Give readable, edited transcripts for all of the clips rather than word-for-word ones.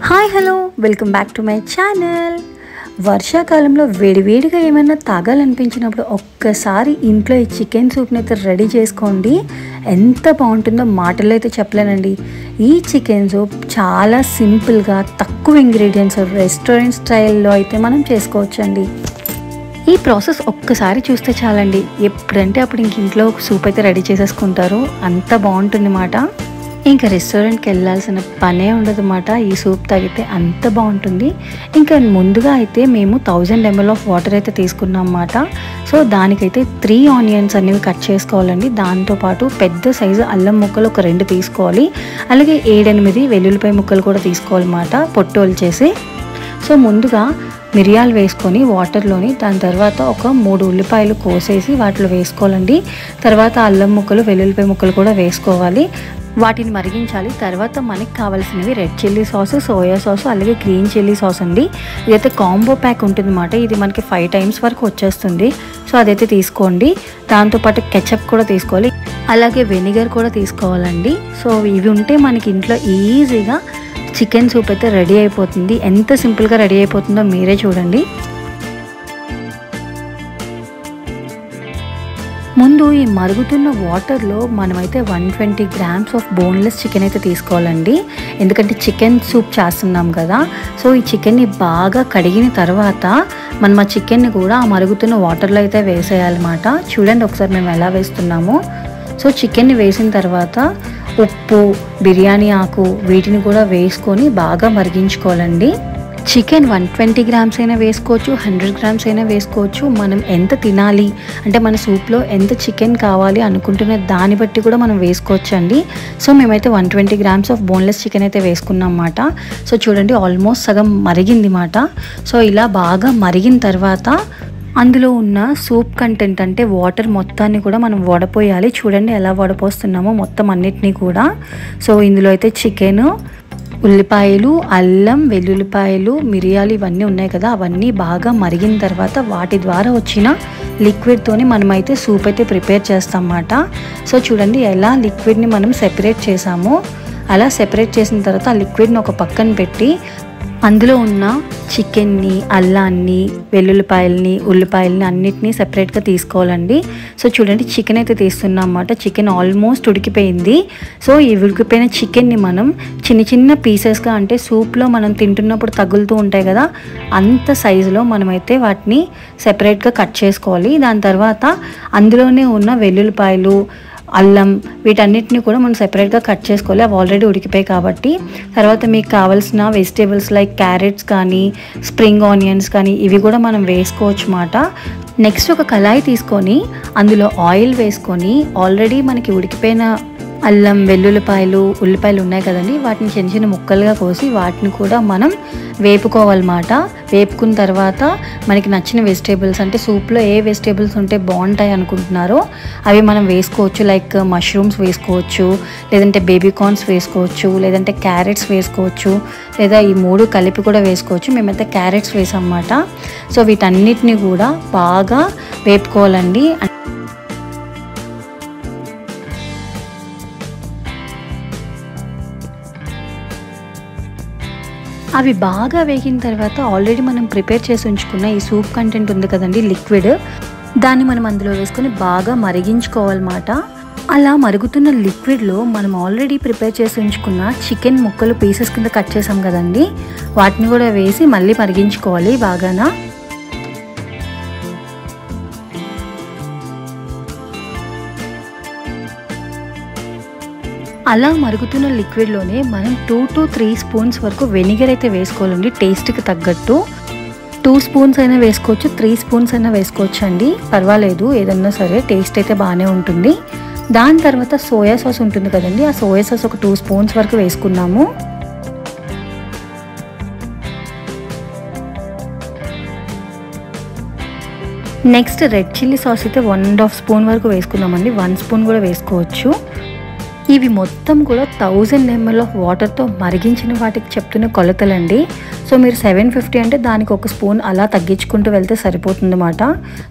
Hi hello welcome back to my channel. వర్షాకాలంలో వేడివేడిగా ఏమైనా తాగాలనిపించినప్పుడు ఒక్కసారి ఇంట్లో ఈ చికెన్ సూప్ని అయితే రెడీ చేసుకోండి. ఎంత బాగుంటుందో మాటల్లో అయితే చెప్పలేనండి. ఈ చికెన్ సూప్ చాలా సింపుల్గా తక్కువ ఇంగ్రీడియంట్స్ రెస్టారెంట్ స్టైల్లో అయితే మనం చేసుకోవచ్చండి. ఈ ప్రాసెస్ ఒక్కసారి చూస్తే చాలండి, ఎప్పుడంటే అప్పుడు ఇంట్లో సూప్ అయితే రెడీ చేసేసుకుంటారు. అంత బాగుంటుంది మాట. ఇంకా రెస్టారెంట్కి వెళ్ళాల్సిన పనే ఉండదు అన్నమాట. ఈ సూప్ తాగితే అంత బాగుంటుంది. ఇంకా ముందుగా అయితే మేము 1000 ml ఆఫ్ వాటర్ అయితే తీసుకున్నాం అన్నమాట. సో దానికైతే 3 ఆనియన్స్ అనేవి కట్ చేసుకోవాలండి. దాంతోపాటు పెద్ద సైజు అల్లం ముక్కలు ఒక 2 తీసుకోవాలి. అలాగే 7-8 వెల్లుల్లిపాయ ముక్కలు కూడా తీసుకోవాలన్నమాట, పొట్టోలు చేసి. సో ముందుగా మిరియాలు వేసుకొని వాటర్లోని, దాని తర్వాత ఒక 3 ఉల్లిపాయలు కోసేసి వాటిలో వేసుకోవాలండి. తర్వాత అల్లం ముక్కలు వెల్లుల్లిపాయ ముక్కలు కూడా వేసుకోవాలి. వాటిని మరిగించాలి. తర్వాత మనకి కావాల్సినవి red chilli sauce, soya sauce, అలాగే గ్రీన్ చిల్లీ సాస్ అండి. ఇదైతే కాంబో ప్యాక్ ఉంటుంది అన్నమాట. ఇది మనకి 5 times వరకు వచ్చేస్తుంది. సో అదైతే తీసుకోండి. దాంతోపాటు కెచప్ కూడా తీసుకోవాలి, అలాగే వెనిగర్ కూడా తీసుకోవాలండి. సో ఇవి ఉంటే మనకి ఇంట్లో ఈజీగా చికెన్ సూప్ అయితే రెడీ అయిపోతుంది. ఎంత సింపుల్గా రెడీ అయిపోతుందో మీరే చూడండి. ముందు ఈ మరుగుతున్న వాటర్లో మనమైతే 120 grams ఆఫ్ బోన్లెస్ చికెన్ అయితే తీసుకోవాలండి. ఎందుకంటే చికెన్ సూప్ చేస్తున్నాం కదా. సో ఈ చికెన్ని బాగా కడిగిన తర్వాత మనం ఆ చికెన్ని కూడా ఆ మరుగుతున్న వాటర్లో అయితే వేసేయాలన్నమాట. చూడండి ఒకసారి మేము ఎలా వేస్తున్నామో. సో చికెన్ని వేసిన తర్వాత ఉప్పు, బిర్యానీ ఆకు వీటిని కూడా వేసుకొని బాగా మరిగించుకోవాలండి. చికెన్ 120 grams అయినా వేసుకోవచ్చు, 100 grams అయినా వేసుకోవచ్చు. మనం ఎంత తినాలి అంటే మన సూప్లో ఎంత చికెన్ కావాలి అనుకుంటున్న దాన్ని బట్టి కూడా మనం వేసుకోవచ్చు అండి. సో మేమైతే 120 grams ఆఫ్ బోన్లెస్ చికెన్ అయితే వేసుకున్నాం అన్నమాట. సో చూడండి ఆల్మోస్ట్ సగం మరిగింది మాట. సో ఇలా బాగా మరిగిన తర్వాత అందులో ఉన్న సూప్ కంటెంట్ అంటే వాటర్ మొత్తాన్ని కూడా మనం వడపోయాలి. చూడండి ఎలా వడపోస్తున్నామో మొత్తం అన్నిటినీ కూడా. సో ఇందులో అయితే చికెను, ఉల్లిపాయలు, అల్లం, వెల్లుల్లిపాయలు, మిరియాలు ఇవన్నీ ఉన్నాయి కదా, అవన్నీ బాగా మరిగిన తర్వాత వాటి ద్వారా వచ్చిన లిక్విడ్తోని మనమైతే సూప్ అయితే ప్రిపేర్ చేస్తాం అన్నమాట. సో చూడండి ఎలా లిక్విడ్ని మనం సెపరేట్ చేసామో, అలా సెపరేట్ చేసిన తర్వాత ఆ లిక్విడ్ని ఒక పక్కన పెట్టి అందులో ఉన్న చికెన్ని, అల్లాన్ని, వెల్లుల్లిపాయలని, ఉల్లిపాయలని అన్నిటినీ సెపరేట్గా తీసుకోవాలండి. సో చూడండి చికెన్ అయితే తీస్తున్నాం అన్నమాట. చికెన్ ఆల్మోస్ట్ ఉడికిపోయింది. సో ఈ ఉడికిపోయిన చికెన్ని మనం చిన్న చిన్న పీసెస్గా, అంటే సూప్లో మనం తింటున్నప్పుడు తగులుతూ ఉంటాయి కదా, అంత సైజులో మనమైతే వాటిని సెపరేట్గా కట్ చేసుకోవాలి. దాని తర్వాత అందులోనే ఉన్న వెల్లుల్లిపాయలు, అల్లం వీటన్నిటిని కూడా మనం సెపరేట్గా కట్ చేసుకోవాలి. అవి ఆల్రెడీ ఉడికిపోయాయి కాబట్టి. తర్వాత మీకు కావాల్సిన వెజిటేబుల్స్ లైక్ క్యారెట్స్ కానీ, స్ప్రింగ్ ఆనియన్స్ కానీ ఇవి కూడా మనం వేసుకోవచ్చు అన్నమాట. నెక్స్ట్ ఒక కళాయి తీసుకొని అందులో ఆయిల్ వేసుకొని ఆల్రెడీ మనకి ఉడికిపోయిన అల్లం, వెల్లుల్లిపాయలు, ఉల్లిపాయలు ఉన్నాయి కదండి, వాటిని చిన్న చిన్న ముక్కలుగా కోసి వాటిని కూడా మనం వేపుకోవాలన్నమాట. వేపుకున్న తర్వాత మనకి నచ్చిన వెజిటేబుల్స్, అంటే సూప్లో ఏ వెజిటేబుల్స్ ఉంటే బాగుంటాయి అనుకుంటున్నారో అవి మనం వేసుకోవచ్చు. లైక్ మష్రూమ్స్ వేసుకోవచ్చు, లేదంటే బేబీ కార్న్స్ వేసుకోవచ్చు, లేదంటే క్యారెట్స్ వేసుకోవచ్చు, లేదా ఈ 3 కలిపి కూడా వేసుకోవచ్చు. మేమైతే క్యారెట్స్ వేసామన్నమాట. సో వీటన్నిటిని కూడా బాగా వేపుకోవాలండి. అవి బాగా వేగిన తర్వాత ఆల్రెడీ మనం ప్రిపేర్ చేసి ఉంచుకున్న ఈ సూప్ కంటెంట్ ఉంది కదండి, లిక్విడ్, దాన్ని మనం అందులో వేసుకొని బాగా మరిగించుకోవాలన్నమాట. అలా మరుగుతున్న లిక్విడ్లో మనం ఆల్రెడీ ప్రిపేర్ చేసి ఉంచుకున్న చికెన్ ముక్కలు పీసెస్ కింద కట్ చేసాం కదండి, వాటిని కూడా వేసి మళ్ళీ మరిగించుకోవాలి బాగానా. అలా మరుగుతున్న లిక్విడ్లోనే మనం 2 to 3 spoons వరకు వెనిగర్ అయితే వేసుకోవాలండి. టేస్ట్కి తగ్గట్టు 2 spoons అయినా వేసుకోవచ్చు, 3 spoons అయినా వేసుకోవచ్చు అండి, పర్వాలేదు ఏదన్నా సరే, టేస్ట్ అయితే బాగానే ఉంటుంది. దాని తర్వాత సోయా సాస్ ఉంటుంది కదండి, ఆ సోయా సాస్ ఒక 2 spoons వరకు వేసుకున్నాము. నెక్స్ట్ రెడ్ చిల్లీ సాస్ అయితే 1.5 spoon వరకు వేసుకున్నామండి. 1 spoon కూడా వేసుకోవచ్చు. ఇవి మొత్తం కూడా 1000 ml ఆఫ్ వాటర్తో మరిగించిన వాటికి చెప్తున్న కొలతలండి. సో మీరు 750 అంటే దానికి 1 స్పూన్ అలా తగ్గించుకుంటూ వెళ్తే సరిపోతుంది అన్నమాట.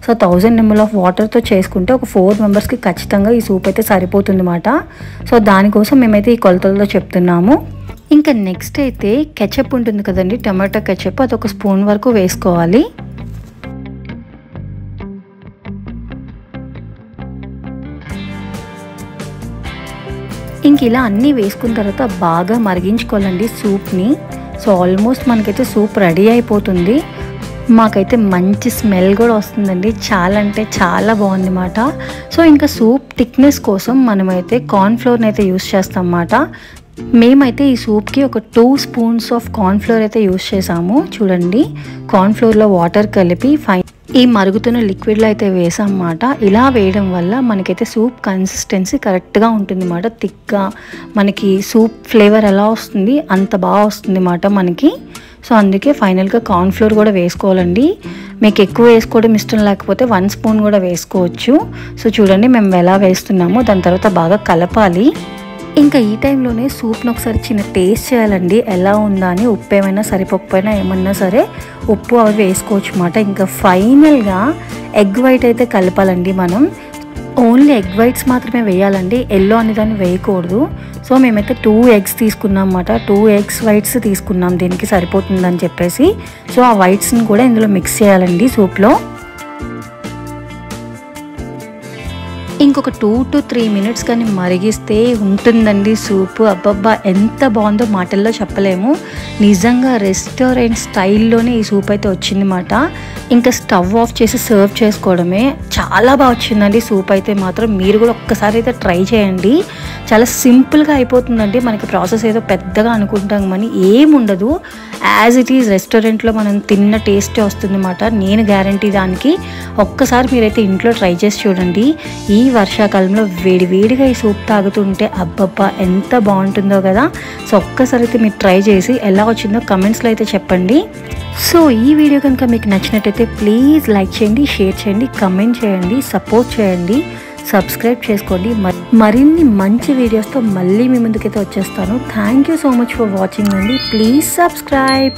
సో 1000 ml ఆఫ్ వాటర్తో చేసుకుంటే ఒక 4 మెంబర్స్కి ఖచ్చితంగా ఈ సూప్ అయితే సరిపోతుంది అన్నమాట. సో దానికోసం మేమైతే ఈ కొలతలతో చెప్తున్నాము. ఇంకా నెక్స్ట్ అయితే కెచప్ ఉంటుంది కదండి, టమాటో కెచప్, అది 1 స్పూన్ వరకు వేసుకోవాలి. ఇంక ఇలా అన్నీ వేసుకున్న తర్వాత బాగా మరిగించుకోవాలండి సూప్ని. సో ఆల్మోస్ట్ మనకైతే సూప్ రెడీ అయిపోతుంది. మాకైతే మంచి స్మెల్ కూడా వస్తుందండి, చాలా అంటే చాలా బాగుంది అన్నమాట. సో ఇంకా సూప్ థిక్నెస్ కోసం మనమైతే కార్న్ఫ్లోర్ని అయితే యూస్ చేస్తాం అన్నమాట. మేమైతే ఈ సూప్కి ఒక 2 స్పూన్స్ ఆఫ్ కార్న్ఫ్లోర్ అయితే యూస్ చేసాము. చూడండి, కార్న్ఫ్లోర్లో వాటర్ కలిపి ఈ మరుగుతున్న లిక్విడ్లో అయితే వేసాం అన్నమాట. ఇలా వేయడం వల్ల మనకైతే సూప్ కన్సిస్టెన్సీ కరెక్ట్గా ఉంటుంది అన్నమాట. థిక్గా మనకి సూప్ ఫ్లేవర్ ఎలా వస్తుంది అంత బాగా వస్తుంది అన్నమాట మనకి. సో అందుకే ఫైనల్గా కార్న్ఫ్లోర్ కూడా వేసుకోవాలండి. మీకు ఎక్కువ వేసుకోవడం ఇష్టం లేకపోతే 1 స్పూన్ కూడా వేసుకోవచ్చు. సో చూడండి మేము ఎలా వేస్తున్నామో, దాని తర్వాత బాగా కలపాలి. ఇంకా ఈ టైంలోనే సూప్ను ఒకసారి చిన్న టేస్ట్ చేయాలండి, ఎలా ఉందా అని. ఉప్పు ఏమైనా సరిపోకపోయినా ఏమన్నా సరే ఉప్పు అవి వేసుకోవచ్చు అన్నమాట. ఇంకా ఫైనల్గా ఎగ్ వైట్ అయితే కలపాలండి మనం. ఓన్లీ ఎగ్ వైట్స్ మాత్రమే వేయాలండి, ఎల్లో అనే దాన్ని వేయకూడదు. సో మేమైతే 2 ఎగ్స్ తీసుకున్నాం అన్నమాట. 2 ఎగ్స్ వైట్స్ తీసుకున్నాం, దీనికి సరిపోతుందని చెప్పేసి. సో ఆ వైట్స్ని కూడా ఇందులో మిక్స్ చేయాలండి సూప్లో. ఇంకొక 2 to 3 మినిట్స్ కానీ మరిగిస్తే ఉంటుందండి సూపు. అబ్బబ్బా ఎంత బాగుందో మాటల్లో చెప్పలేము. నిజంగా రెస్టారెంట్ స్టైల్లోనే ఈ సూప్ అయితే వచ్చిందన్నమాట. ఇంకా స్టవ్ ఆఫ్ చేసి సర్వ్ చేసుకోవడమే. చాలా బాగా వచ్చిందండి సూప్ అయితే మాత్రం. మీరు కూడా ఒక్కసారి అయితే ట్రై చేయండి. చాలా సింపుల్గా అయిపోతుందండి. మనకి ప్రాసెస్ ఏదో పెద్దగా అనుకుంటాం కానీ ఏముండదు. యాజ్ ఇట్ ఈజ్ రెస్టారెంట్లో మనం తిన్న టేస్టే వస్తుంది అన్నమాట. నేను గ్యారంటీ దానికి. ఒక్కసారి మీరైతే ఇంట్లో ట్రై చేసి చూడండి. ఈ వర్షాకాలంలో వేడివేడిగా ఈ సూప్ తాగుతుంటే అబ్బబ్బా ఎంత బాగుంటుందో కదా. సో ఒక్కసారి అయితే మీరు ట్రై చేసి ఎలా వచ్చిందో కమెంట్స్లో అయితే చెప్పండి. సో ఈ వీడియో కనుక మీకు నచ్చినట్టయితే ప్లీజ్ లైక్ చేయండి, షేర్ చేయండి, కమెంట్ చేయండి, సపోర్ట్ చేయండి, సబ్స్క్రైబ్ చేసుకోండి. మరిన్ని మంచి వీడియోస్తో మళ్ళీ మీ ముందుకైతే వచ్చేస్తాను. Thank you so much for watching అండి. Please subscribe.